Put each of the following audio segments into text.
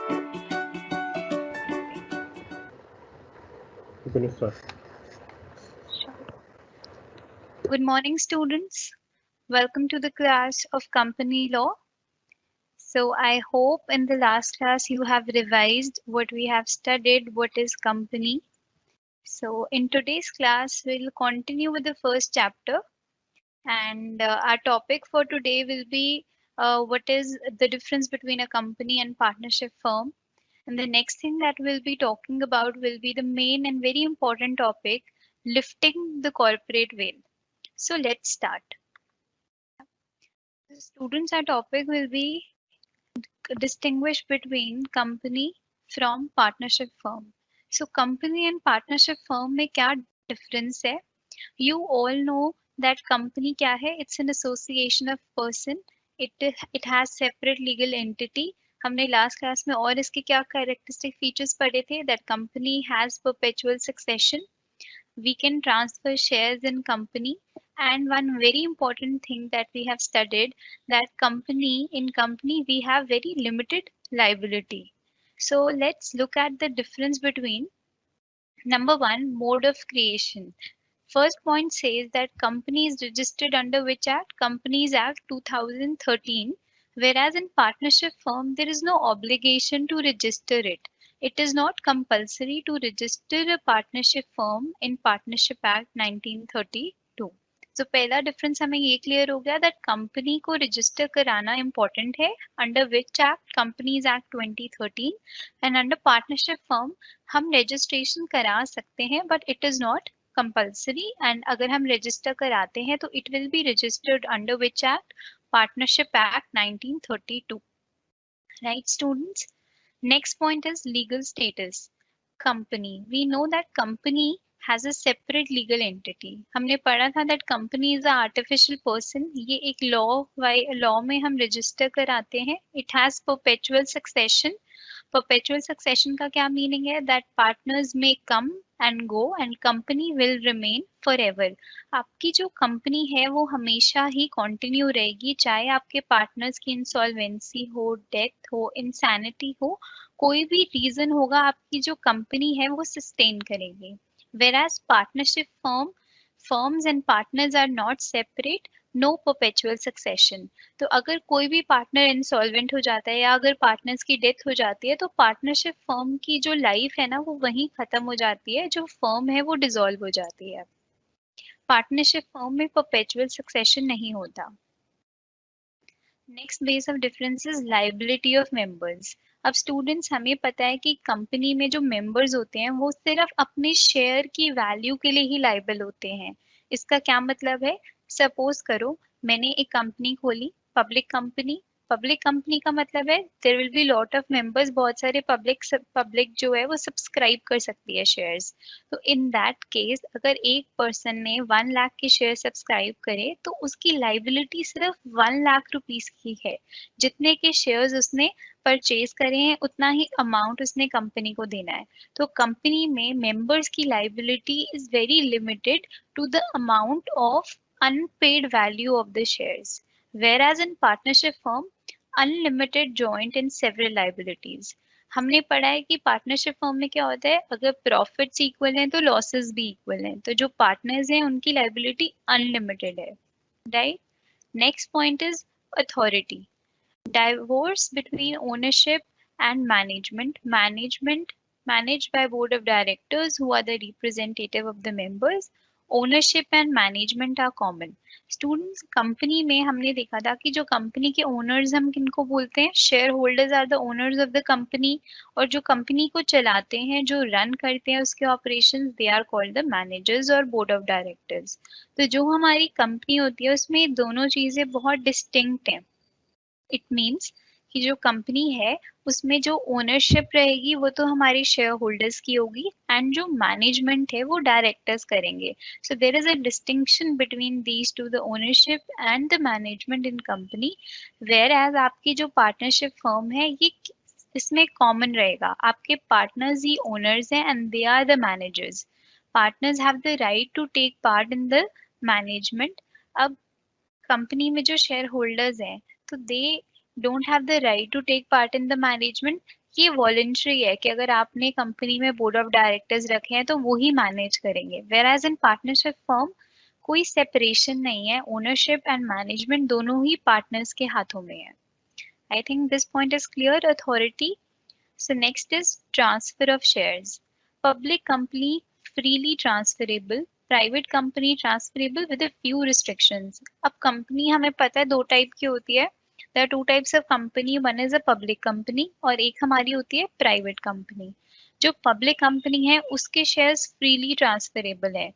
You can start. Good morning, students. Welcome to the class of company law. So I hope in the last class you have revised what we have studied, what is company. So in today's class, we'll continue with the first chapter, and our topic for today will be what is the difference between a company and partnership firm. And the next thing that we'll be talking about will be the main and very important topic, lifting the corporate veil. So let's start. Students, our topic will be distinguish between company from partnership firm. So company and partnership firm में क्या difference है? You all know that company क्या है? It's an association of person. It has separate legal entity. हमने last class में और इसके क्या characteristic features पढ़े थे? That company has perpetual succession. We can transfer shares in company, and one very important thing that we have studied, that company we have very limited liability. So let's look at the difference between number one, mode of creation. First point says that company is registered under which act? Companies Act 2013, whereas in partnership firm there is no obligation to register it. It is not compulsory to register a partnership firm in Partnership Act 1932. So पहला difference हमें ये clear हो गया that company को register कराना important है under which act? Companies act 2013. And under partnership firm हम registration करा सकते हैं but it is not compulsory, and अगर हम रजिस्टर कराते हैं तो it will be registered under which act? Partnership act 1932. Right students, next point is legal status. Company, we know that company has a separate legal entity. हमने पढ़ा था that company is a artificial person. ये एक law में हम register कराते हैं. It has perpetual succession. Perpetual succession का क्या meaning है? That partners may come and go and company will remain forever. आपकी जो company है वो हमेशा ही continue रहेगी, चाहे आपके partners की insolvency हो, death हो, insanity हो, कोई भी रीजन होगा, आपकी जो कंपनी है वो सस्टेन करेगी. Whereas partnership firms and partners are not separate, no perpetual succession. तो अगर कोई भी पार्टनर इंसॉल्वेंट हो जाता है या अगर पार्टनर्स की डेथ हो जाती है तो पार्टनरशिप फर्म की जो लाइफ है ना वो वहीं खत्म हो जाती है, जो फर्म है वो डिसॉल्व हो जाती है. पार्टनरशिप फर्म में परपेचुअल सक्सेशन नहीं होता. Next base of difference is liability of members. अब स्टूडेंट्स, हमें पता है कि कंपनी में जो मेंबर्स होते हैं वो सिर्फ अपने शेयर की वैल्यू के लिए ही लाइबल होते हैं. इसका क्या मतलब है? सपोज करो मैंने एक कंपनी खोली, पब्लिक कंपनी का मतलब है there will be lot of members, बहुत सारे पब्लिक जो है वो सब्सक्राइब कर सकती है शेयर्स. तो इन दैट केस अगर एक पर्सन ने 1 लाख के शेयर सब्सक्राइब करे तो उसकी लाइबिलिटी सिर्फ 1 लाख रुपीस की है. जितने के शेयर्स उसने परचेज करे हैं उतना ही अमाउंट उसने कंपनी को देना है. तो कंपनी में मेंबर्स की liability is very limited to the amount of unpaid value of the shares, whereas in partnership firm unlimited joint in several liabilities. हमने पढ़ा है कि पार्टनरशिप फर्म में क्या होता है, अगर प्रॉफिट्स इक्वल हैं तो लॉसेस भी इक्वल हैं, तो जो पार्टनर्स हैं उनकी लाइबिलिटी अनलिमिटेड है. Right. Next point is authority. Divorce between ownership and management. Management managed by board of directors who are the representative of the members. Ownership and management are common. Students, company में हमने देखा था कि जो company के owners हम किनको बोलते हैं? Share holders are the owners of the company. और जो कंपनी को चलाते हैं, जो रन करते हैं उसके operations, they are called the managers और बोर्ड ऑफ डायरेक्टर्स. तो जो हमारी कंपनी होती है उसमें दोनों चीजें बहुत डिस्टिंक्ट हैं. इट मीन्स कि जो कंपनी है उसमें जो ओनरशिप रहेगी वो तो हमारे शेयर होल्डर्स की होगी, एंड जो मैनेजमेंट है वो डायरेक्टर्स करेंगे. So there is a distinction between these two, the ownership and the management in company. Whereas आपकी जो पार्टनरशिप फर्म है ये इसमें कॉमन रहेगा, आपके पार्टनर्स ही ओनर्स हैं and they are the managers. Partners have the right to take part in the management. अब कंपनी में जो शेयर होल्डर्स हैं तो they don't have the right to take part in the management. ये voluntary है कि अगर आपने कंपनी में बोर्ड ऑफ डायरेक्टर्स रखे हैं तो वो ही मैनेज करेंगे, whereas in partnership firm कोई सेपरेशन नहीं है, ओनरशिप एंड मैनेजमेंट दोनों ही पार्टनर्स के हाथों में है. I think this point is clear. Authority. So next is transfer of shares. Public company freely transferable, private company transferable with a few restrictions. अब company हमें पता है दो टाइप की होती है. There are two types of company. One is a public company और एक हमारी होती है private company. जो public company है उसके shares freely transferable है.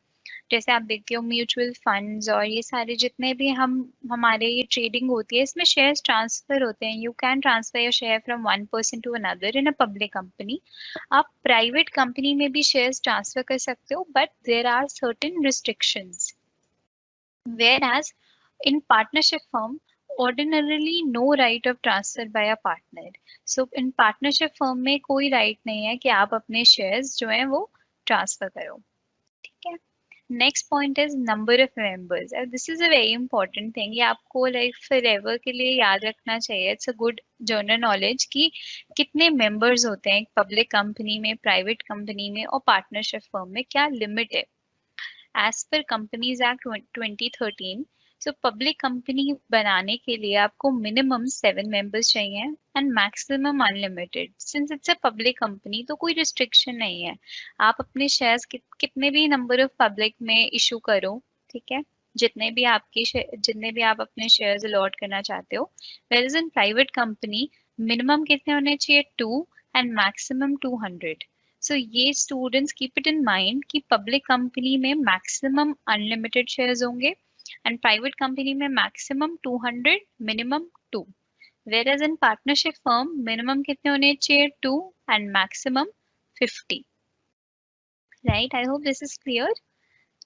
जैसे आप देखते हो म्यूचुअल फंड्स और ये सारे जितने भी हमारे ये ट्रेडिंग होती है इसमें शेयर्स ट्रांसफर होते हैं. You can transfer your share from one person to another in a public company. आप प्राइवेट कंपनी में भी शेयर्स ट्रांसफर कर सकते हो but there are certain restrictions. Whereas in partnership firm ordinarily no right of transfer by a partner. So in partnership firm में कोई right नहीं है कि आप अपने shares जो हैं वो transfer करो. ठीक है. Next point is number of members. This is a very important thing. ये आपको लाइक फॉरएवर के लिए याद रखना चाहिए. It's a good general knowledge कि कितने मेंबर्स होते हैं एक पब्लिक कंपनी में, प्राइवेट कंपनी में और पार्टनरशिप फर्म में, क्या लिमिट है. As per companies act 2013. So public company बनाने के लिए आपको मिनिमम 7 मेंबर्स चाहिए and maximum unlimited. Since it's a public company तो कोई रिस्ट्रिक्शन नहीं है. आप अपने शेयर्स कितने भी नंबर ऑफ पब्लिक में इशू करो. ठीक है. जितने भी आप अपने शेयर्स अलॉट करना चाहते हो. Whereas in private company minimum कितने होने चाहिए 2 एंड मैक्सिमम 200. सो ये students keep it in mind कि पब्लिक कंपनी में मैक्सिमम अनलिमिटेड शेयर्स होंगे एंड प्राइवेट कंपनी में maximum 200, minimum 2. whereas in partnership firm minimum कितने होने चाहिए 2 and maximum 50. Right, I hope this is clear.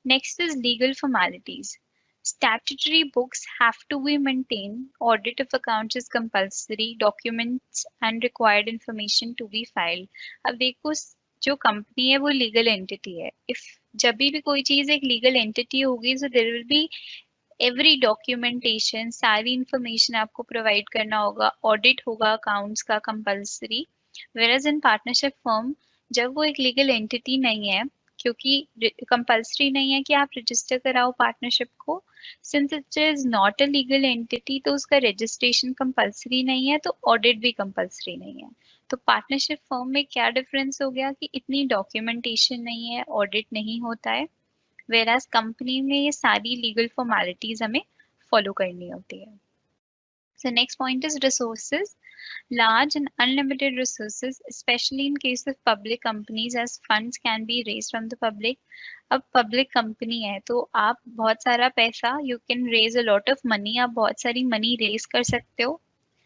Next is legal formalities. Statutory books have to be maintained. Audit of accounts is compulsory. Documents and required information to be filed. अब देखो जो company है वो legal entity है. If जब भी कोई चीज एक लीगल एंटिटी होगी so there will be every documentation, सारी इंफॉर्मेशन आपको प्रोवाइड करना होगा. ऑडिट होगा अकाउंट्स का कंपल्सरी. वेयरएज इन पार्टनरशिप फर्म जब वो एक लीगल एंटिटी नहीं है, क्योंकि कंपल्सरी नहीं है कि आप रजिस्टर कराओ पार्टनरशिप को. Since it is not a legal entity तो उसका रजिस्ट्रेशन कंपल्सरी नहीं है तो ऑडिट भी कंपल्सरी नहीं है. तो पार्टनरशिप फर्म में क्या डिफरेंस हो गया कि इतनी डॉक्यूमेंटेशन नहीं है, ऑडिट नहीं होता है. whereas कंपनी में ये सारी लीगल फॉर्मेलिटीज हमें फॉलो करनी होती है. So next point is resources. Large and unlimited resources, especially in case of public companies, as funds can be raised from the public. अब पब्लिक कंपनी है तो आप बहुत सारा पैसा, you can raise a lot of money, आप बहुत सारी मनी रेज कर सकते हो.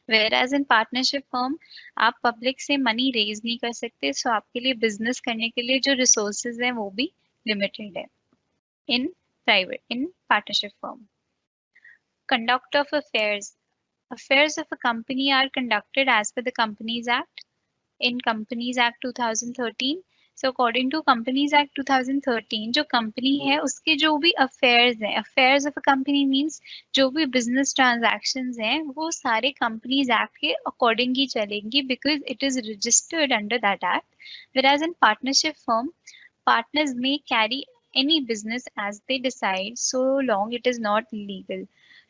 whereas in partnership firm आप पब्लिक से मनी रेज नहीं कर सकते. सो आपके लिए बिजनेस करने के लिए जो रिसोर्सेज हैं वो भी लिमिटेड है in partnership firm. Conduct of affairs. Affairs of a company are conducted as per the Companies Act. In Companies Act 2013. So according to Companies Act 2013 जो company है उसके जो भी affairs हैं, affairs of a company means जो भी business transactions हैं वो सारे Companies Act के according ही चलेंगी because it is registered under that act. Whereas in partnership firm, partners may carry any business as they decide so long it is not legal.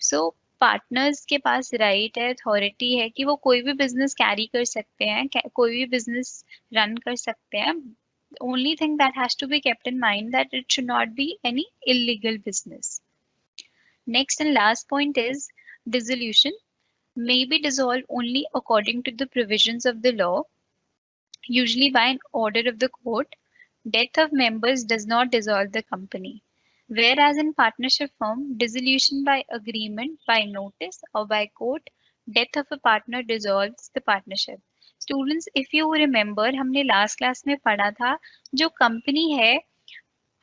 So partners के पास right है, authority है कि वो कोई भी business carry कर सकते हैं, कोई भी बिजनेस रन कर सकते हैं. Only thing that has to be kept in mind that it should not be any illegal business. Next and last point is dissolution. may be dissolved only according to the provisions of the law, usually by an order of the court. Death of members does not dissolve the company. Whereas in partnership firm, dissolution by agreement, by notice or by court, death of a partner dissolves the partnership. Students, if you remember, हमने last class में पढ़ा था जो company है,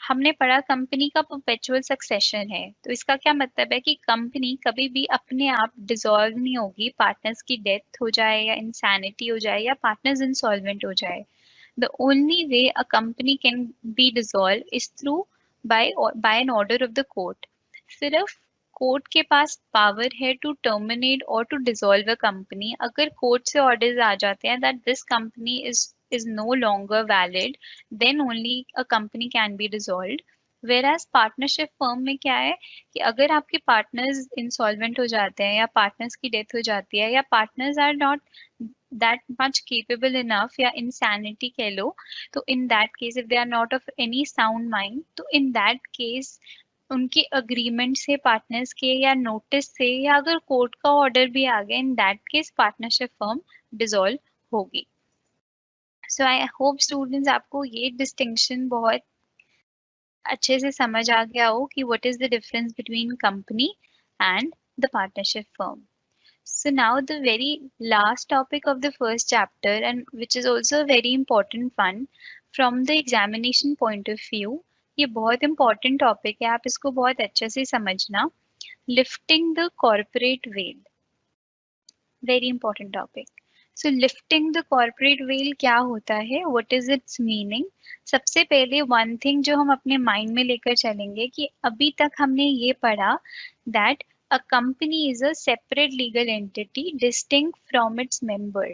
हमने पढ़ा company का perpetual succession है. तो इसका क्या मतलब है कि कंपनी कभी भी अपने आप डिसॉल्व नहीं होगी. पार्टनर्स की डेथ हो जाए या इंसैनिटी हो जाए या पार्टनर्स इंसॉल्वेंट हो जाए. The only way a company can be dissolved is through by an order of the court. सिर्फ कोर्ट के पास पावर है टू टर्मिनेट और टू डिसॉल्व अ कंपनी। अगर कोर्ट से ऑर्डर्स आ जाते हैं that this company is no longer valid, then only a company can be dissolved. Whereas partnership firm में क्या है कि अगर आपके पार्टनर्स इंसॉल्वेंट हो जाते हैं या पार्टनर्स की डेथ हो जाती है या partners are not that much capable enough या इंसैनिटी कह लो, तो in that case if they are not of any sound mind, तो इन दैट केस उनके अग्रीमेंट से पार्टनर्स के या नोटिस से या अगर कोर्ट का ऑर्डर भी आ गया, इन that case partnership firm dissolve होगी। सो आई होप स्टूडेंट्स आपको ये डिस्टिंक्शन बहुत अच्छे से समझ आ गया हो कि what is the difference between company and the partnership firm. So now the very last topic of the first chapter, and which is also a very important one from the examination point of view, ये बहुत important topic है, आप इसको बहुत अच्छे से समझना। Lifting the corporate veil, very important topic. So lifting the corporate veil क्या होता है, what is its meaning? सबसे पहले one thing जो हम अपने mind में लेकर चलेंगे कि अभी तक हमने ये पढ़ा that a company is a separate legal entity distinct from its member.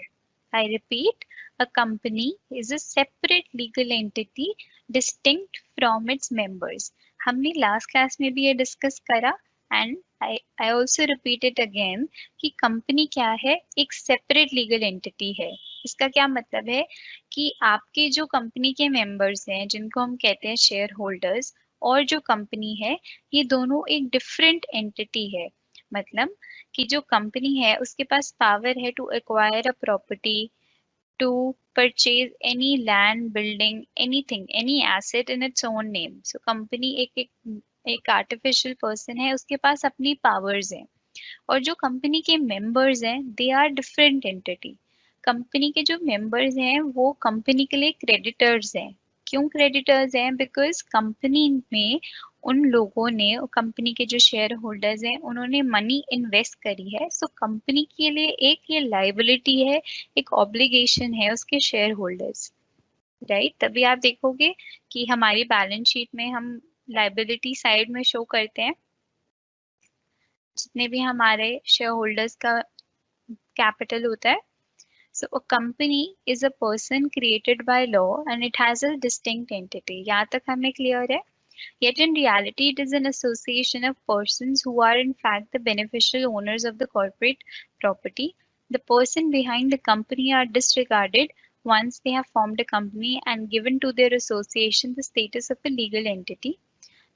I repeat, a company is a separate legal entity distinct from its members. हमने last class में भी ये discuss करा and I also repeat it again कि company क्या है, एक separate legal entity है। इसका क्या मतलब है कि आपके जो कंपनी के मेंबर्स हैं जिनको हम कहते हैं शेयर होल्डर्स और जो कंपनी है, ये दोनों एक डिफरेंट एंटिटी है। मतलब कि जो कंपनी है उसके पास पावर है to acquire a property, to purchase any land, building, anything, any asset in its own name. So company एक artificial person है, उसके पास अपनी powers हैं। और जो कंपनी के मेंबर्स हैं they are different entity. Company के जो मेंबर्स हैं वो कंपनी के लिए क्रेडिटर्स हैं। क्यों क्रेडिटर्स हैं? बिकॉज कंपनी में उन लोगों ने, कंपनी के जो शेयर होल्डर्स हैं उन्होंने मनी इन्वेस्ट करी है, सो कंपनी के लिए एक ये लाइबिलिटी है, एक ऑब्लिगेशन है उसके शेयर होल्डर्स, राइट। तभी आप देखोगे कि हमारी बैलेंस शीट में हम लाइबिलिटी साइड में शो करते हैं जितने भी हमारे शेयर होल्डर्स का कैपिटल होता है। So a company is a person created by law and it has a distinct entity. यहाँ तक हमें clear है? Yet in reality, it is an association of persons who are in fact the beneficial owners of the corporate property. The person behind the company are disregarded once they have formed a company and given to their association the status of a legal entity.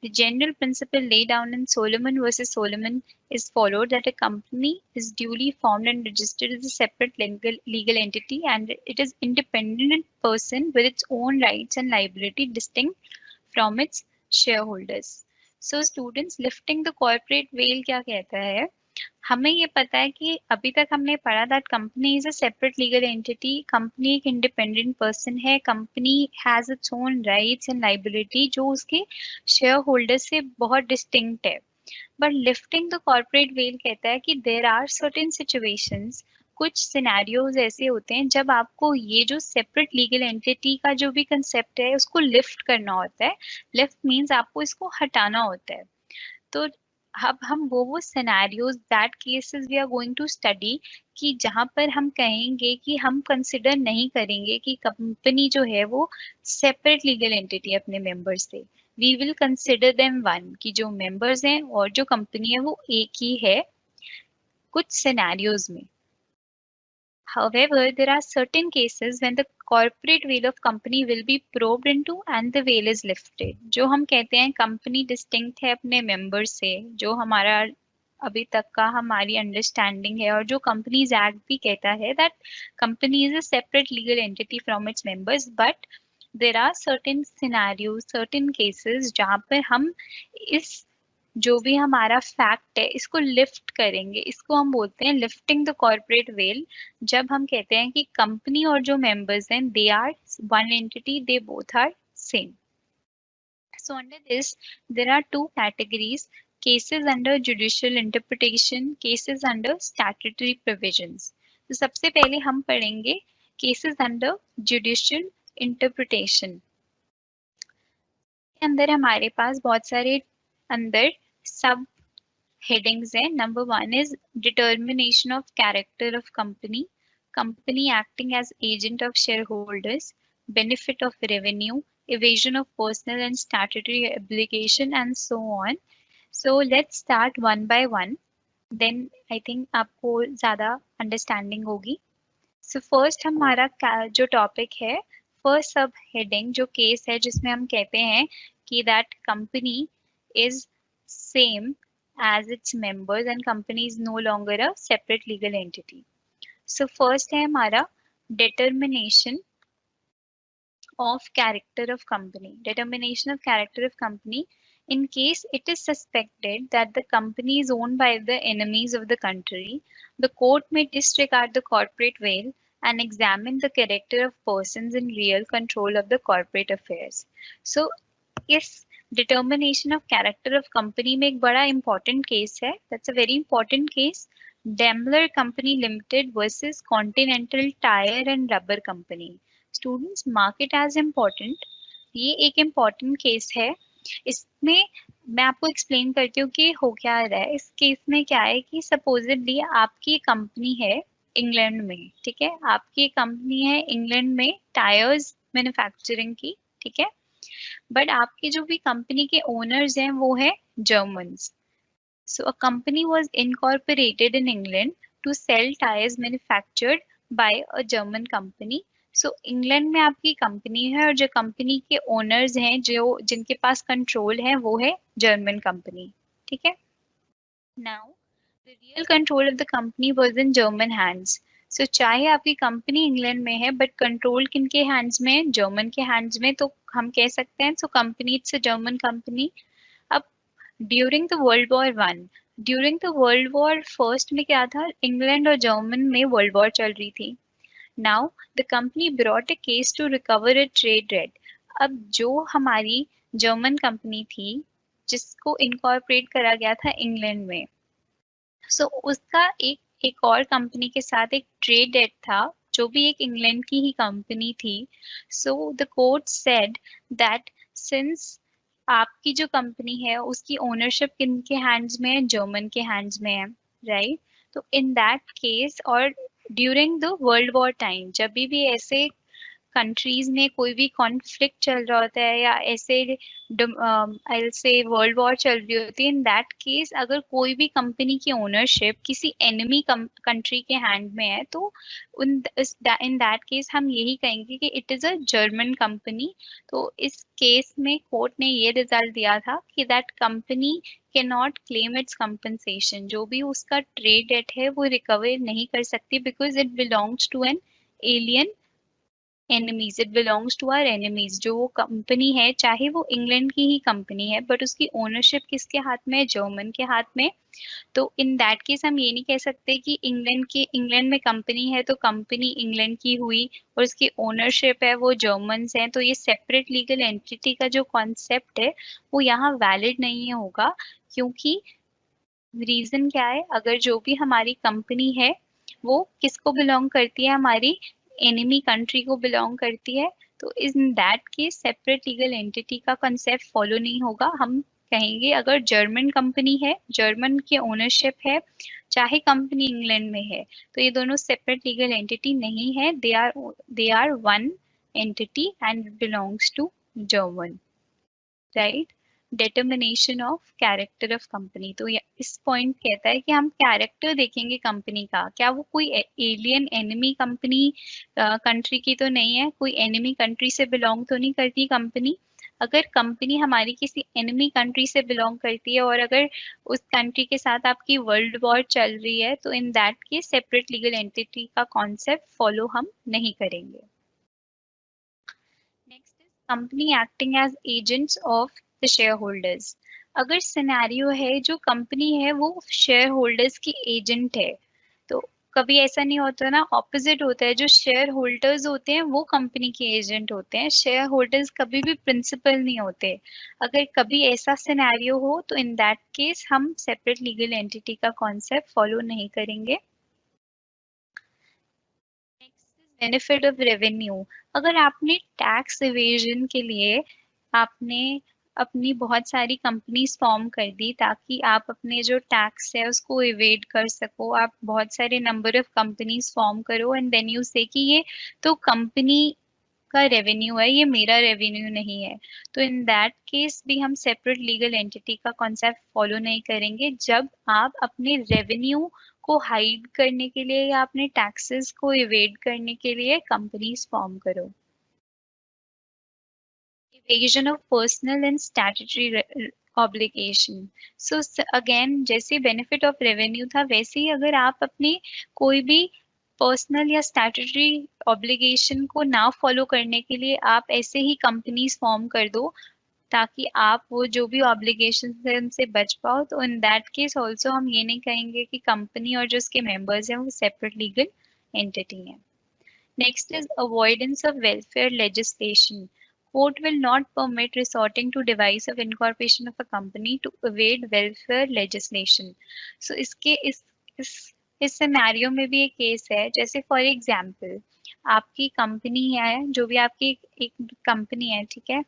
The general principle laid down in Solomon versus Solomon is followed that a company is duly formed and registered as a separate legal entity and it is independent person with its own rights and liability distinct from its shareholders. So students, lifting the corporate veil क्या कहता है? हमें ये पता है कि अभी तक हमने पढ़ा that company is a separate legal entity, company एक इंडिपेंडेंट पर्सन है, company has its own rights and liability जो उसके शेयर होल्डर से बहुत डिस्टिंक्ट है। But lifting the corporate veil कहता है कि देयर आर सर्टेन सिचुएशंस, कुछ सिनेरियोज ऐसे होते हैं जब आपको ये जो सेपरेट लीगल एंटिटी का जो भी कंसेप्ट है उसको लिफ्ट करना होता है। लिफ्ट मीन्स आपको इसको हटाना होता है। तो अब हम वो scenarios, that cases we are going to study कि जहां पर हम कहेंगे कि हम कंसिडर नहीं करेंगे कि कंपनी जो है वो सेपरेट लीगल एंटिटी है अपने मेंबर्स से। We will consider them one, कि जो मेंबर्स हैं और जो कंपनी है वो एक ही है कुछ सिनेरियोज में। However, there are certain cases when the corporate veil of company will be probed into and the veil is lifted. जो हम कहते हैं company distinct है अपने members से, जो हमारा अभी तक का हमारी अंडरस्टैंडिंग है, और जो कंपनीज एक्ट भी कहता है that company is a separate legal entity from its members, but there are certain scenarios, certain cases जहाँ पर हम इस जो भी हमारा फैक्ट है इसको लिफ्ट करेंगे। इसको हम बोलते हैं लिफ्टिंग द कॉर्पोरेट वेल। जब हम कहते हैं कि कंपनी और जो मेंबर्स हैं they are one entity, they both are same. So under this there are two categories: cases under judicial interpretation, cases under statutory provisions. तो सबसे पहले हम पढ़ेंगे cases under judicial interpretation। अंदर हमारे पास बहुत सारे अंदर सब हेडिंग्स है. Number 1 is determination of character of company, company acting as agent of share holders, benefit of revenue, evasion of personal and statutory obligation, and so on. So let's start one by one. Then I think आपको ज़्यादा understanding होगी. So first हमारा जो topic है, first सब heading जो case है जिसमें हम कहते हैं कि that company is same as its members and company is no longer a separate legal entity. So first है हमारा determination of character of company. Determination of character of company. In case it is suspected that the company is owned by the enemies of the country, the court may disregard the corporate veil and examine the character of persons in real control of the corporate affairs. So, इस determination of character of company में एक बड़ा important case है. That's a very important case. Daimler Company Limited versus Continental Tire and Rubber Company. Students mark it as important. ये एक important case है. इसमें मैं आपको explain करती हूँ कि हो क्या रहा है. इस केस में क्या है कि supposedly आपकी कंपनी है इंग्लैंड में, ठीक है, आपकी कंपनी है इंग्लैंड में टायर्स मैन्युफैक्चरिंग की, ठीक है, बट आपकी जो भी कंपनी के ओनर्स हैं वो है Germans. So a company was incorporated in England to sell tires manufactured by a German company. So England में आपकी कंपनी है और जो कंपनी के ओनर्स हैं जो जिनके पास कंट्रोल है वो है जर्मन कंपनी, ठीक है. Now the real control of the company was in German hands. So चाहे आपकी कंपनी इंग्लैंड में है बट कंट्रोल किनके हैंड्स में है, जर्मन के हैंड्स में, तो हम कह सकते हैं so company it's a German company. अब during the world war one, during the world war first में क्या था, इंग्लैंड और जर्मन में वर्ल्ड वॉर चल रही थी. Now the company brought a case to recover a trade debt. अब जो हमारी जर्मन कंपनी थी जिसको इनकॉर्पोरेट करा गया था इंग्लैंड में, सो उसका एक और कंपनी के साथ एक ट्रेड डेट था जो भी एक इंग्लैंड की ही कंपनी थी. So the court said that since आपकी जो कंपनी है उसकी ओनरशिप किनके हैंड्स में है, जर्मन के हैंड्स में है, राइट. तो इन दैट केस और during the world war time जब भी ऐसे कंट्रीज में कोई भी कॉन्फ्लिक्ट चल रहा होता है या ऐसे आई से वर्ल्ड वॉर चल रही होती है, इन दैट केस अगर कोई भी कंपनी की ओनरशिप किसी एनिमी कंट्री के हैंड में है तो इन दैट केस हम यही कहेंगे कि it is a German company. तो इस केस में कोर्ट ने ये रिजल्ट दिया था कि that company can not claim it's compensation. जो भी उसका ट्रेड डेट है वो रिकवर नहीं कर सकती because it belongs to an alien enemies. It belongs to our enemies. जो वो कंपनी है चाहे वो इंग्लैंड की ही कंपनी है बट उसकी ओनरशिप किसके हाथ में है, जर्मन के हाथ में. तो इन दैट केस हम ये नहीं कह सकते कि इंग्लैंड में कंपनी है तो कंपनी इंग्लैंड की हुई और उसकी ओनरशिप है वो जर्मन्स हैं, तो ये सेपरेट लीगल एंटिटी का जो कॉन्सेप्ट है वो यहाँ वैलिड नहीं होगा. क्योंकि रीजन क्या है, अगर जो भी हमारी कंपनी है वो किसको बिलोंग करती है, हमारी एनिमी कंट्री को बिलोंग करती है, तो in that case separate legal entity का कंसेप्ट फॉलो नहीं होगा. हम कहेंगे अगर जर्मन कंपनी है, जर्मन की ओनरशिप है, चाहे कंपनी इंग्लैंड में है, तो ये दोनों सेपरेट लीगल एंटिटी नहीं है. They are one entity and belongs to German, right. Determination of character of company. तो इस पॉइंट कहता है कि हम कैरेक्टर देखेंगे कंपनी का, क्या वो कोई एलियन एनिमी कंपनी कंट्री की तो नहीं है, कोई एनिमी कंट्री से बिलोंग तो नहीं करती कंपनी. अगर कंपनी हमारी किसी एनिमी कंट्री से बिलोंग करती है और अगर उस कंट्री के साथ आपकी वर्ल्ड वॉर चल रही है तो in that case separate legal entity का कॉन्सेप्ट फॉलो हम नहीं करेंगे. Next is company acting as agents of the shareholders. अगर सिनेरियो है जो कंपनी है वो शेयर होल्डर्स की एजेंट है, तो कभी ऐसा नहीं होता ना, ऑपोजिट होता है. जो शेयर होल्डर्स होते हैं वो कंपनी के एजेंट होते हैं, शेयर होल्डर्स कभी भी प्रिंसिपल नहीं होते. अगर कभी ऐसा सिनेरियो हो तो इन दैट केस हम सेपरेट लीगल एंटिटी का कॉन्सेप्ट फॉलो नहीं करेंगे. Benefit of revenue. अगर आपने टैक्स इवेजन के लिए आपने अपनी बहुत सारी कंपनीज फॉर्म कर दी ताकि आप अपने जो टैक्स है उसको इवेड कर सको। आप बहुत सारे नंबर ऑफ कंपनीज फॉर्म करो एंड देन यू से कि ये तो कंपनी का रेवेन्यू है, ये मेरा रेवेन्यू नहीं है। तो इन दैट केस भी हम सेपरेट लीगल एंटिटी का कॉन्सेप्ट फॉलो नहीं करेंगे जब आप अपने रेवेन्यू को हाइड करने के लिए या अपने टैक्सेस को इवेड करने के लिए कंपनीज फॉर्म करो। Evasion of personal and statutory obligation. So again जैसे benefit of revenue था वैसे ही अगर आप अपनी कोई भी पर्सनल या स्टैट्यूटरी ऑब्लिगेशन को ना फॉलो करने के लिए आप ऐसे ही कंपनीज फॉर्म कर दो ताकि आप वो जो भी ऑब्लिगेशन है उनसे बच पाओ, तो इन दैट केस ऑल्सो हम ये नहीं कहेंगे कि कंपनी और जो उसके मेंबर्स हैं वो सेपरेट लीगल एंटिटी हैं। Next is avoidance of welfare legislation. Court will not permit resorting to device of incorporation of a company to evade welfare legislation. So इस सिनेरियो में भी एक केस है, जैसे फॉर एग्जांपल आपकी कंपनी है, जो भी आपकी एक कंपनी है, ठीक है,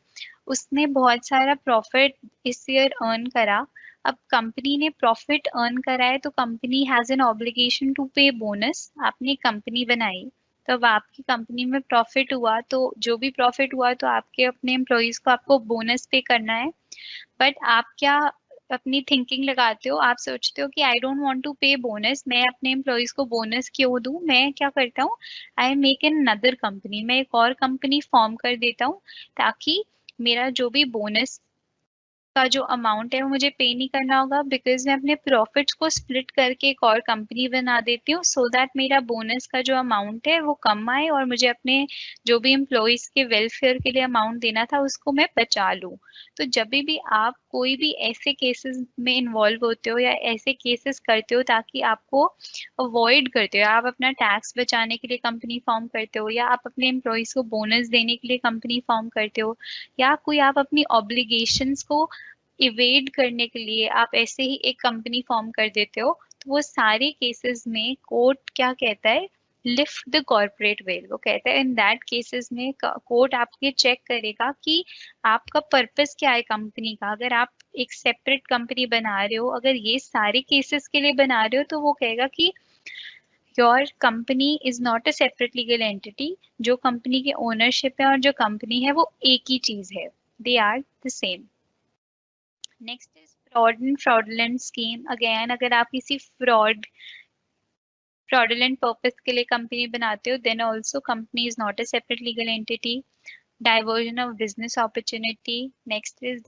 उसने बहुत सारा प्रॉफिट इस ईयर अर्न करा। अब कंपनी ने प्रॉफिट अर्न करा है तो company has an obligation to pay bonus. आपने कंपनी बनाई तो अब आपकी कंपनी में प्रॉफिट हुआ, तो जो भी प्रॉफिट हुआ तो आपके अपने एम्प्लॉयज को आपको बोनस पे करना है। बट आप क्या अपनी थिंकिंग लगाते हो, आप सोचते हो कि I don't want to pay bonus, मैं अपने एम्प्लॉयज को बोनस क्यों दूं, मैं क्या करता हूँ, I make an another company, मैं एक और कंपनी फॉर्म कर देता हूँ ताकि मेरा जो भी बोनस का जो अमाउंट है वो मुझे पे नहीं करना होगा, बिकॉज मैं अपने प्रॉफिट्स को स्प्लिट करके एक और कंपनी बना देती हूँ सो दैट मेरा बोनस का जो अमाउंट है वो कम आए और मुझे अपने जो भी एम्प्लॉयज के वेलफेयर के लिए अमाउंट देना था उसको मैं बचा लूँ। तो जब भी आप कोई भी ऐसे केसेस में इन्वॉल्व होते हो या ऐसे केसेस करते हो ताकि आपको अवॉइड करते हो, आप अपना टैक्स बचाने के लिए कंपनी फॉर्म करते हो या आप अपने एम्प्लॉयज को बोनस देने के लिए कंपनी फॉर्म करते हो या कोई आप अपनी ऑब्लिगेशंस को इवेड करने के लिए आप ऐसे ही एक कंपनी फॉर्म कर देते हो, तो वो सारे केसेस में कोर्ट क्या कहता है, लिफ्ट द कॉर्पोरेट वेल। वो कहता है इन दैट केसेस में कोर्ट आपके चेक करेगा कि आपका पर्पस क्या है कंपनी का। अगर आप एक सेपरेट कंपनी बना रहे हो, अगर ये सारे केसेस के लिए बना रहे हो, तो वो कहेगा कि your company is not a separate legal entity. जो कंपनी के ओनरशिप है और जो कंपनी है वो एक ही चीज है, they are the same. Next is fraud and fraudulent scheme. Again अगर आप किसी फ्रॉडुलेंट पर्पस के लिए कंपनी बनाते हो, then also company is not a separate legal entity. Diversion of business opportunity. Next is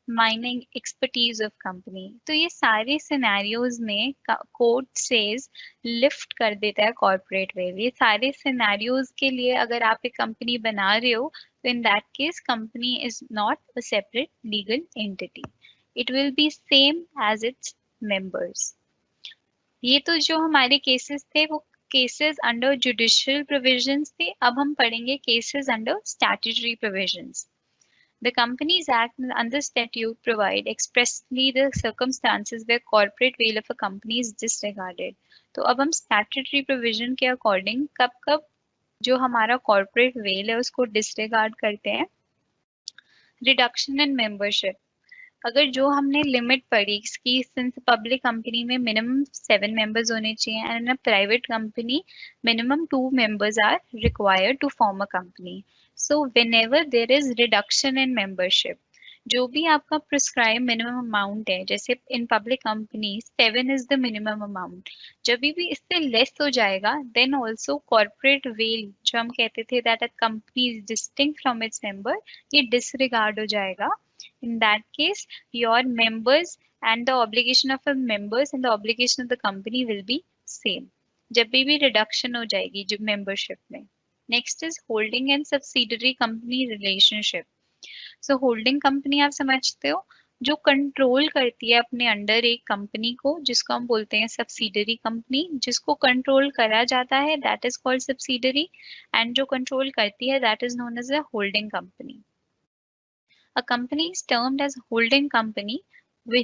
determining expertise of company। तो ये सारे सिनेरियोज में कोर्ट सेज लिफ्ट कर देता है कॉर्पोरेट वेल। ये सारे सिनेरियोज के लिए अगर आप एक कंपनी बना रहे हो तो in that case company is not a separate legal entity, it will be same as its members. ये तो जो हमारे केसेस थे वो केसेस अंडर जुडिशियल प्रोविजंस थे। अब हम पढ़ेंगे cases under statutory provisions. The Companies Act and the statute provide expressly the circumstances where corporate veil of a company is disregarded। तो अब हम statutory provision के according कब कब जो हमारा corporate veil है उसको disregard करते हैं। Reduction in membership। अगर जो हमने लिमिट पढ़ी कि सिंस पब्लिक कंपनी में मिनिमम 7 मेंबर्स होने चाहिए and in a private company minimum 2 members are required to form a company. So whenever there is reduction in membership, जो भी आपका प्रिस्क्राइब मिनिमम अमाउंट है, जैसे in public company 7 is the minimum amount, जब भी इससे लेस हो जाएगा देन ऑल्सो कॉर्पोरेट वेल जो हम कहते थे that a company is distinct from its member, ये डिसरिगार्ड हो जाएगा। In that case, your members and the obligation of the members and the obligation of the company will be same। जब भी reduction हो जाएगी जो membership में। Next is holding and subsidiary company relationship। So holding company आप समझते हो, जो कंट्रोल करती है अपने अंडर एक कंपनी को, जिसको हम बोलते हैं सब्सिडरी कंपनी। जिसको कंट्रोल करा जाता है that is called subsidiary, and जो कंट्रोल करती है that is known as a holding company. A company is termed as a holding company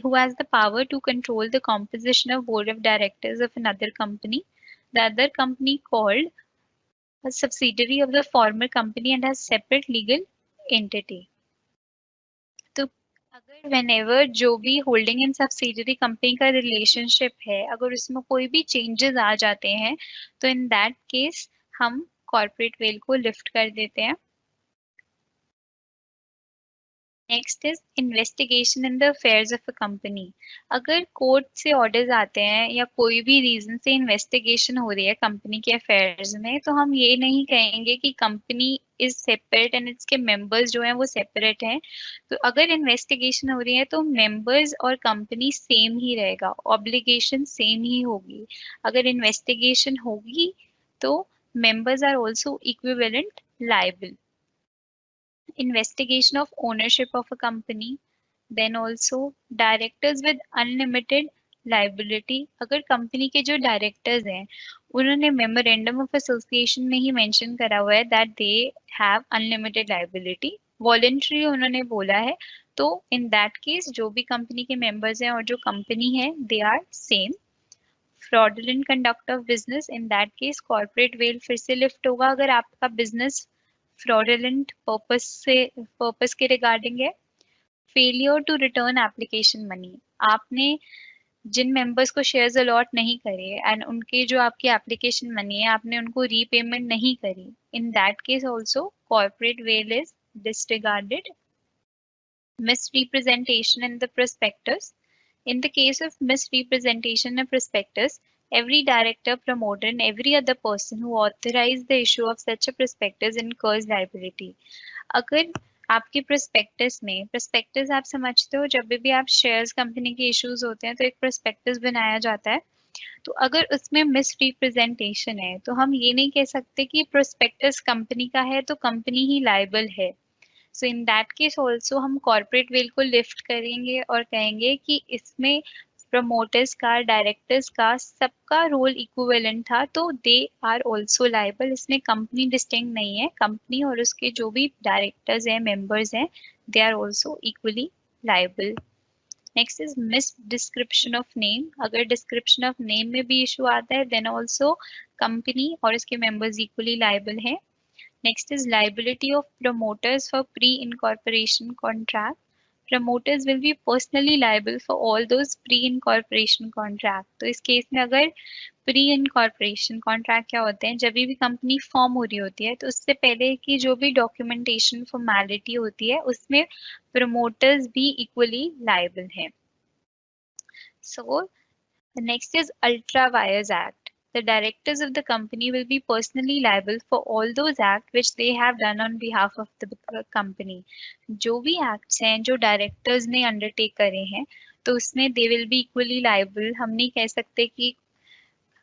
who has the power to control the composition of board of directors of another company, the other company called a subsidiary of the former company and has separate legal entity। तो अगर whenever जो भी holding and subsidiary company का relationship है, अगर उसमें कोई भी चेंजेस आ जाते हैं, तो इन दैट केस हम कॉर्पोरेट वेल को लिफ्ट कर देते हैं। Next is investigation in the affairs of a company. अगर कोर्ट से ऑर्डर्स आते हैं या कोई भी रीजन से इन्वेस्टिगेशन हो रही है कंपनी के अफेयर्स में, तो हम ये नहीं कहेंगे कि कंपनी इज सेपरेट एंड इसके मेंबर्स जो हैं वो सेपरेट हैं। तो अगर इन्वेस्टिगेशन हो रही है तो मेंबर्स और कंपनी सेम ही रहेगा, ऑब्लिगेशन सेम ही होगी। अगर इन्वेस्टिगेशन होगी तो members are also equivalent liable. Investigation of ownership of a company, then also directors with unlimited liability। अगर कंपनी के जो डायरेक्टर्स हैं उन्होंने मेमोरेंडम ऑफ एसोसिएशन में ही मेंशन करा हुआ है that they have unlimited liability, voluntary उन्होंने बोला है, तो इन दैट केस जो भी कंपनी के मेंबर्स हैं और जो कंपनी है they are same. Fraudulent conduct of business, in that case corporate veil फिर से लिफ्ट होगा अगर आपका बिजनेस फ्रॉडुलेंट पर्पस के रिगार्डिंग है। Failure to return application money, आपने जिन मेंबर्स को शेयर्स अलॉट नहीं करे एंड उनके जो आपकी एप्लीकेशन मनी है आपने उनको रीपेमेंट नहीं करी, इन that case also corporate veil is disregarded. Misrepresentation in the prospectus. In the case of misrepresentation in prospectus, every director, promoter, and every other person who authorized the issue of such a prospectus incurs liability. अगर आपके prospectus में, prospectus आप समझते हो जब भी आप shares company के इश्यूज होते हैं तो एक प्रोस्पेक्टस बनाया जाता है, तो अगर उसमें मिस रिप्रेजेंटेशन है तो हम ये नहीं कह सकते कि प्रोस्पेक्टस कंपनी का है तो कंपनी ही लाइबल है। सो इन दैट केस ऑल्सो हम कॉर्पोरेट वेल को लिफ्ट करेंगे और कहेंगे कि इसमें प्रमोटर्स का, डायरेक्टर्स का, सबका रोल इक्विवेलेंट था, तो दे आर ऑल्सो लाइबल। इसमें कंपनी डिस्टिंक्ट नहीं है, कंपनी और उसके जो भी डायरेक्टर्स हैं, मेंबर्स हैं, they are also equally liable. Next is misdescription of name. अगर डिस्क्रिप्शन ऑफ नेम में भी इशू आता है देन ऑल्सो कंपनी और इसके मेंबर्स इक्वली लाइबल हैं। Next is liability of promoters for pre-incorporation contract. Promoters will be personally liable for all those pre-incorporation contract. तो इस केस में अगर pre-incorporation contract क्या होते हैं, जब भी कंपनी फॉर्म हो रही होती है तो उससे पहले की जो भी डॉक्यूमेंटेशन फॉर्मेलिटी होती है उसमें promoters भी equally liable हैं। So the next is Ultra Vires Act. The directors of the company will be personally liable for all those acts which they have done on behalf of the company. जो भी acts हैं जो directors ने undertake करे हैं तो उसमें they will be equally liable। हम नहीं कह सकते कि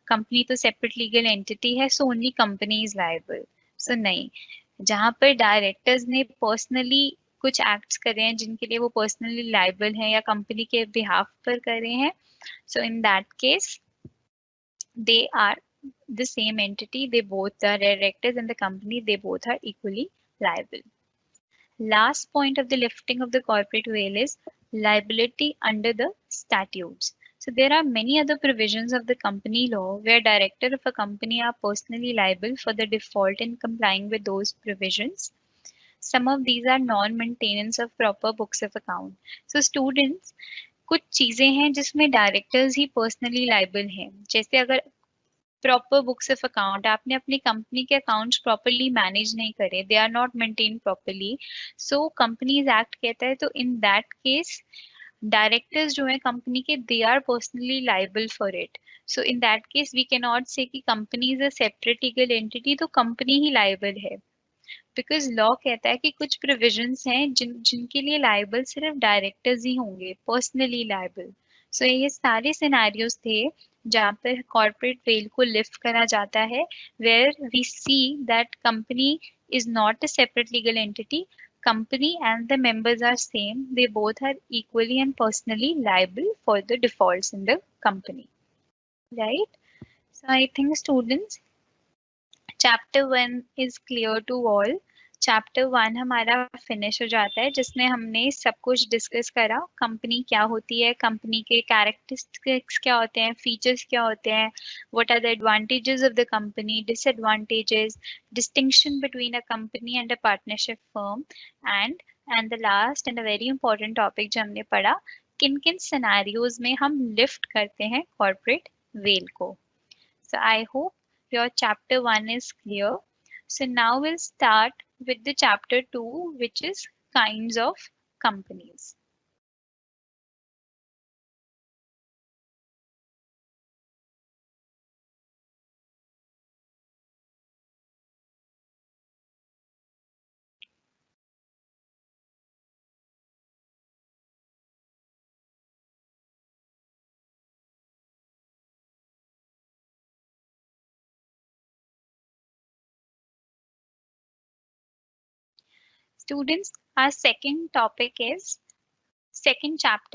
कंपनी तो सेपरेट लीगल एंटिटी है so only company is liable. So नहीं, जहाँ पर डायरेक्टर्स ने पर्सनली कुछ एक्ट्स करे हैं जिनके लिए वो पर्सनली लाइबल हैं या कंपनी के बिहाफ पर करे हैं, so in that case they are the same entity, they both are directors and the company, they both are equally liable. Last point of the lifting of the corporate veil is liability under the statutes. So there are many other provisions of the company law where director of a company are personally liable for the default in complying with those provisions. Some of these are non-maintenance of proper books of account. So students, कुछ चीजें हैं जिसमें directors ही personally liable हैं, जैसे अगर proper books of account, आपने अपनी company के अकाउंट्स प्रॉपरली मैनेज नहीं करे, they are not maintain properly, so companies act कहता है, तो इन दैट केस डायरेक्टर्स जो है कंपनी के they are personally liable for it. So in that case we can not say कि company is a separate legal entity तो company ही liable है, बिकॉज लॉ कहता है कि कुछ प्रोविजंस हैं जिनके लिए लाइबल सिर्फ डायरेक्टर्स ही होंगे, पर्सनली लाइबल। सो ये सारे सिनेरियोज थे जहाँ पर कॉर्पोरेट वेल को लिफ्ट करा जाता है, where we see that company is not a separate legal entity, company and the members are same, they both are equally and personally liable for the defaults in the company, right? So I think students, chapter 1 is clear to all. Chapter 1 हमारा finish हो जाता है जिसमें हमने सब कुछ discuss करा, company क्या होती है, कंपनी के कैरेक्टरिस्टिक्स क्या होते हैं, फीचर्स क्या होते हैं, what are the advantages of the company, disadvantages, distinction between a company and a partnership firm, and and the last and a very important topic जो हमने पढ़ा, किन किन सिनेरियोज में हम लिफ्ट करते हैं कॉर्पोरेट वेल को. So I hope your chapter 1 is clear. So now we'll start with the chapter 2, which is kinds of companies. Students, our second chapter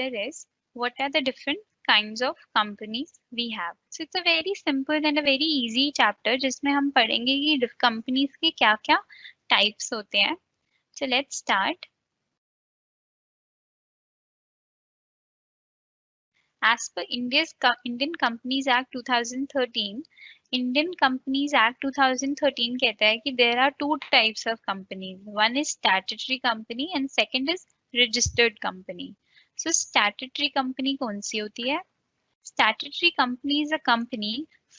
is what are the different kinds of companies we have. So it's a very simple and a very easy chapter जिसमें हम पढ़ेंगे कि companies के क्या क्या types होते हैं. So let's start. As per Indian Companies Act 2013, Indian Companies Act 2013 कहता है कि there are two types of companies. One is statutory company and second is registered company. So statutory company कौन सी होती है? Statutory company is a company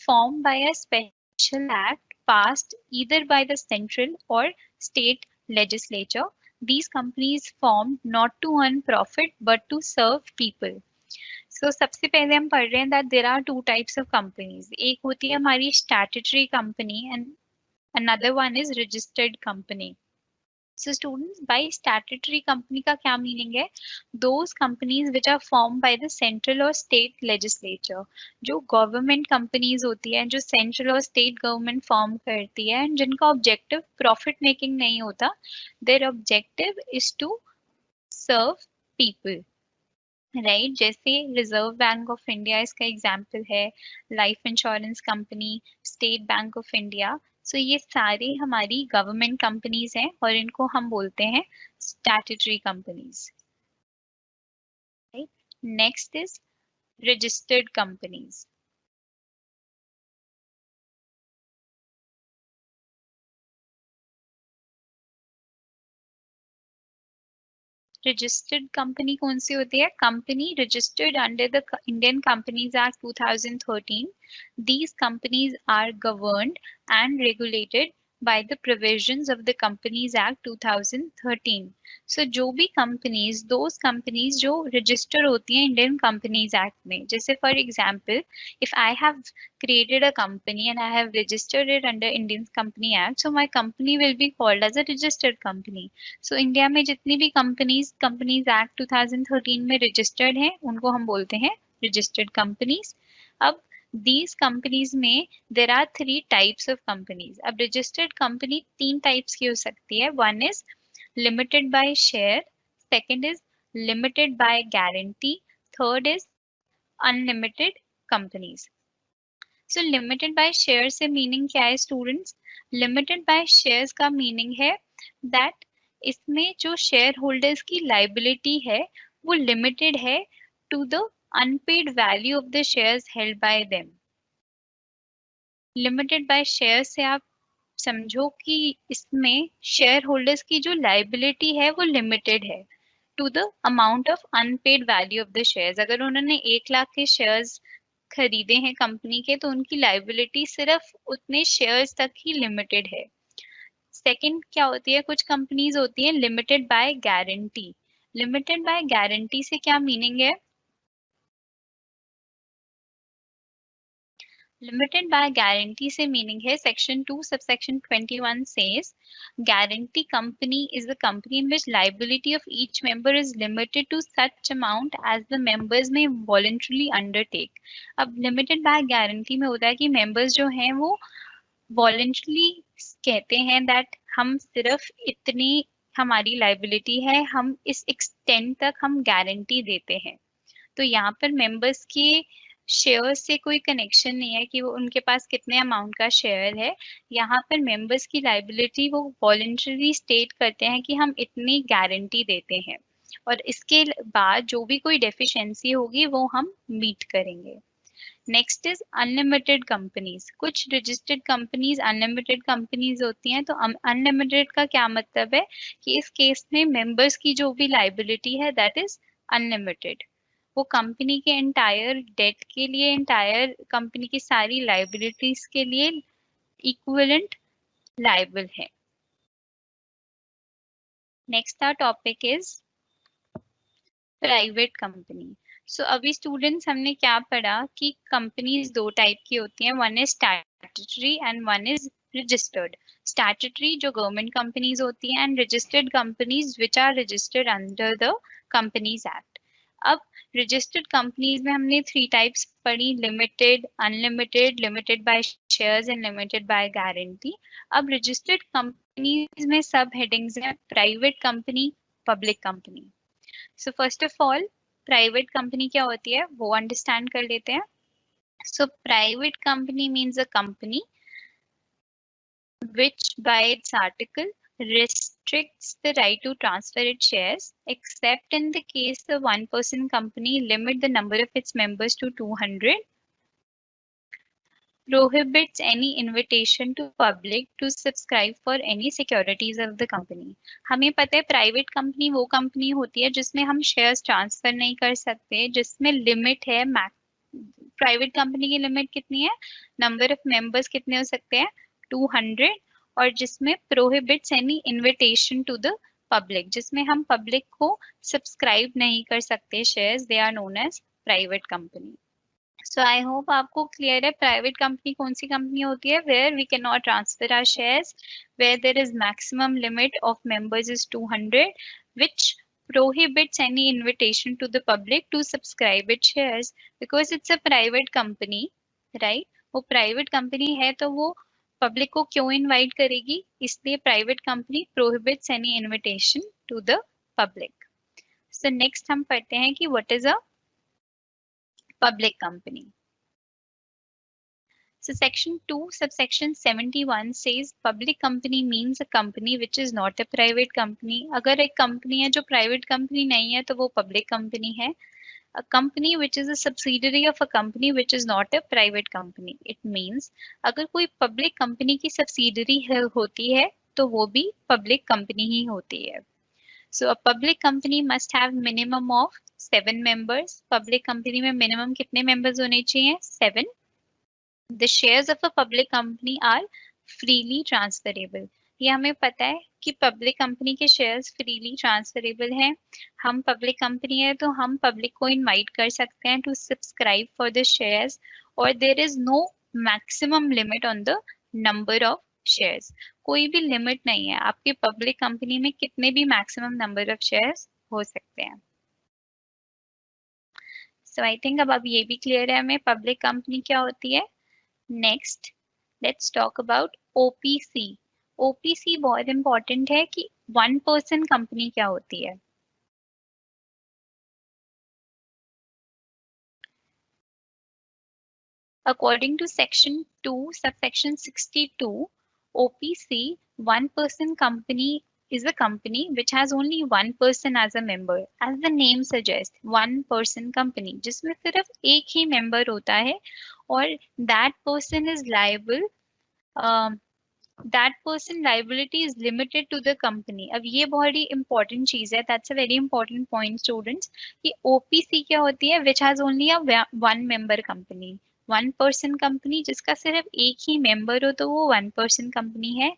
formed by a special act passed either by the central or state legislature. These companies formed not to earn profit but to serve people. So सबसे पहले हम पढ़ रहे हैं that there are two types of companies. एक होती है हमारी statutory company and another one is registered company. So students, by statutory company का क्या meaning है? Those companies which are formed by the central or state legislature. जो government companies होती है, जो central और state government form करती है, जिनका objective profit making नहीं होता, their objective is to serve people. Right जैसे रिजर्व बैंक ऑफ इंडिया इसका एग्जाम्पल है, life insurance company, state bank of India. So ये सारे हमारी गवर्नमेंट कंपनीज हैं और इनको हम बोलते हैं statutory companies. Right, next is registered companies. Registered company कौन सी होती है? Company registered under the Indian companies act 2013. These companies are governed and regulated by the provisions of the Companies Act 2013. So जो भी companies, those companies जो register होती हैं Indian Companies Act में, जैसे for example, if I have created a company and I have registered it under Indian Company Act, so my company will be called as a registered company. So India में जितनी भी companies act 2013 में registered हैं उनको हम बोलते हैं registered companies. अब these companies में there are three types of companies. अब registered company तीन types की हो सकती है. One is limited by share, second is limited by guarantee, third is unlimited companies. So limited by share से meaning क्या है students? Limited by shares का meaning है that इसमें जो शेयर होल्डर्स की लाइबिलिटी है वो लिमिटेड है to the unpaid value of the shares held by them. Limited by share से आप समझो कि इसमें शेयर होल्डर्स की जो लाइबिलिटी है वो लिमिटेड है to the amount of unpaid value of the shares. अगर उन्होंने 1 लाख के शेयर्स खरीदे हैं कंपनी के तो उनकी लाइबिलिटी सिर्फ उतने शेयर्स तक ही लिमिटेड है. सेकंड क्या होती है? कुछ कंपनीज होती हैं limited by guarantee. Limited by guarantee से क्या मीनिंग है? लिमिटेड बाय गारंटी से मीनिंग है section 2 subsection 21 says guarantee company is the company in which liability of each member is limited to such amount as the members may voluntarily undertake. अब limited by guarantee में होता है कि members जो हैं वो वॉलेंटरली कहते हैं दैट हम सिर्फ इतनी हमारी लाइबिलिटी है, हम इस एक्सटेंट तक हम गारंटी देते हैं. तो यहाँ पर मेंबर्स के शेयर से कोई कनेक्शन नहीं है कि वो उनके पास कितने अमाउंट का शेयर है. यहाँ पर मेंबर्स की लाइबिलिटी वो वॉलेंटरली स्टेट करते हैं कि हम इतनी गारंटी देते हैं और इसके बाद जो भी कोई डेफिशिएंसी होगी वो हम मीट करेंगे. Next is unlimited companies. कुछ रजिस्टर्ड कंपनीज अनलिमिटेड कंपनीज होती हैं। तो अनलिमिटेड का क्या मतलब है कि इस केस में मेंबर्स की जो भी लाइबिलिटी है दैट इज अनलिमिटेड। वो कंपनी के एंटायर डेट के लिए, एंटायर कंपनी की सारी लाइबिलिटीज के लिए इक्विवेलेंट लायबल है। Next our topic is private company. So अभी स्टूडेंट्स हमने क्या पढ़ा कि कंपनीज दो टाइप की होती हैं, one is statutory and one is registered. Statutory जो गवर्नमेंट कंपनीज होती हैं and registered companies which are registered under the companies act. अब रजिस्टर्ड कंपनीज में हमने 3 टाइप्स पढ़ी, limited, unlimited, limited by shares and limited by guarantee. अब registered companies में subheadings हैं, private company, public company. So first of all private company क्या होती है वो अंडरस्टैंड कर लेते हैं। So private company means a company which by its article restricts the right to transfer its shares except in the case the one person company limit the number of its members to 200, prohibits any invitation to public to subscribe for any securities of the company। हमें पता है private company वो company होती है जिसमें हम shares transfer नहीं कर सकते, जिसमें लिमिट है। प्राइवेट कंपनी की लिमिट कितनी है, नंबर ऑफ मेंबर्स कितने हो सकते हैं, 200, और जिसमें prohibits any invitation to the public, जिसमें हम पब्लिक को सब्सक्राइब नहीं कर सकते shares, they are known as private company. So I hope आपको क्लियर है प्राइवेट कंपनी कौन सी कंपनी होती है, where we can not transfer our shares, where there is maximum limit of members is 200, which prohibits any invitation to the public to subscribe its shares because it's a private company, right? वो private company है तो वो public को क्यों invite करेगी, इसलिए private company prohibits any invitation to the public. So next हम पढ़ते हैं कि what is a public company. So section 2 subsection 71 says public company means a company which is not a private company। अगर एक company है जो private company नहीं है तो वो पब्लिक कंपनी है। A company which is a subsidiary of a company which is not a private company, it means अगर कोई पब्लिक कंपनी की सब्सिडरी होती है तो वो भी पब्लिक कंपनी ही होती है। So a public company must have minimum of 7 members। Public company में minimum कितने members होने चाहिए, 7। The shares of a public company are freely transferable। ये हमें पता है कि पब्लिक कंपनी के शेयर्स फ्रीली ट्रांसफरेबल हैं। हम पब्लिक कंपनी है तो हम पब्लिक को इनवाइट कर सकते हैं to subscribe for the shares, और there is no maximum limit on the number of shares. कोई भी लिमिट नहीं है आपके पब्लिक कंपनी में कितने भी मैक्सिमम नंबर ऑफ शेयर्स हो सकते हैं। सो आई थिंक अब ये भी क्लियर है हमें पब्लिक कंपनी क्या होती है। Next let's talk about OPC. OPC बहुत इंपॉर्टेंट है कि वन पर्सन कंपनी क्या होती है। According to section 2 subsection 62 OPC, one person company is a company which has only one person as a member, as the name suggests one person company जिसमें सिर्फ एक ही member होता है और that person is liable, that person liability is limited to the company। अब ये बहुत ही important चीज है, that's a very important point students, कि OPC क्या होती है, which has only a one member company, one person company जिसका सिर्फ एक ही मेंबर हो तो वो वन पर्सन कंपनी है।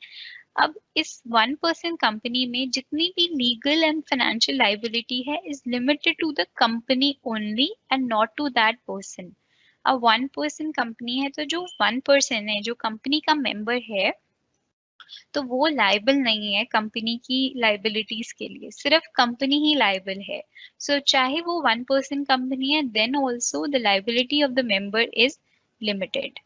अब इस वन पर्सन कंपनी में जितनी भी लीगल एंड फाइनेंशियल लाइबिलिटी है is limited to the company only and not to that person. अब वन पर्सन कंपनी है तो जो वन पर्सन है जो कंपनी का मेंबर है तो वो लाइबल नहीं है कंपनी की लाइबिलिटीज के लिए, सिर्फ कंपनी ही लाइबल है। सो चाहे वो वन पर्सन कंपनी है then also the liability of the member is limited.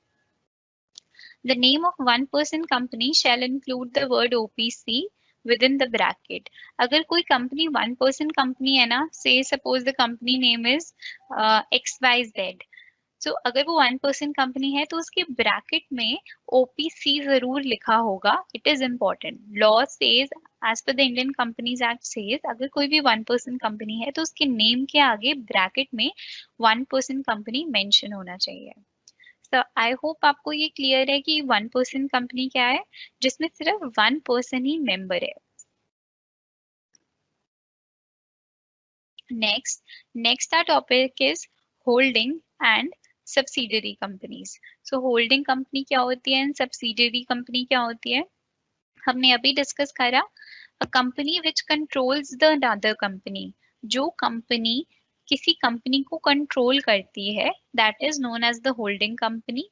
The name of one person company shall include the word OPC within the bracket। अगर कोई कंपनी वन पर्सन कंपनी है ना, say suppose the company name is XYZ, so अगर वो one person company है तो उसके bracket में ओपीसी जरूर लिखा होगा। It is important. Law says as per the Indian companies act says अगर कोई भी वन पर्सन कंपनी है तो उसके नेम के आगे ब्रैकेट में वन पर्सन कंपनी मेंशन होना चाहिए। So I hope आपको ये क्लियर है कि 1% कंपनी क्या है, जिसमें सिर्फ 1% ही मेंबर है. Next our topic is holding and subsidiary companies. So holding company क्या होती है and subsidiary company क्या होती है, हमने अभी डिस्कस करा. A company which controls the other company, जो कंपनी किसी कंपनी को कंट्रोल करती है, that is known as the holding company.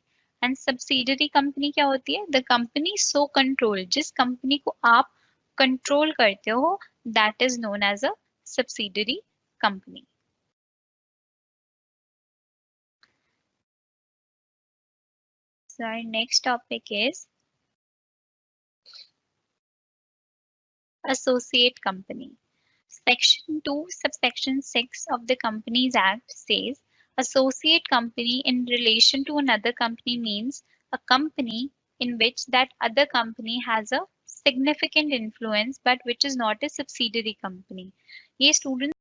And subsidiary company क्या होती है, द कंपनी सो कंट्रोल, जिस कंपनी को आप कंट्रोल करते हो, that is known as a subsidiary company. So our next topic is associate company. Section 2, subsection 6 of the Companies Act says associate company in relation to another company means a company in which that other company has a significant influence but which is not a subsidiary company. ये students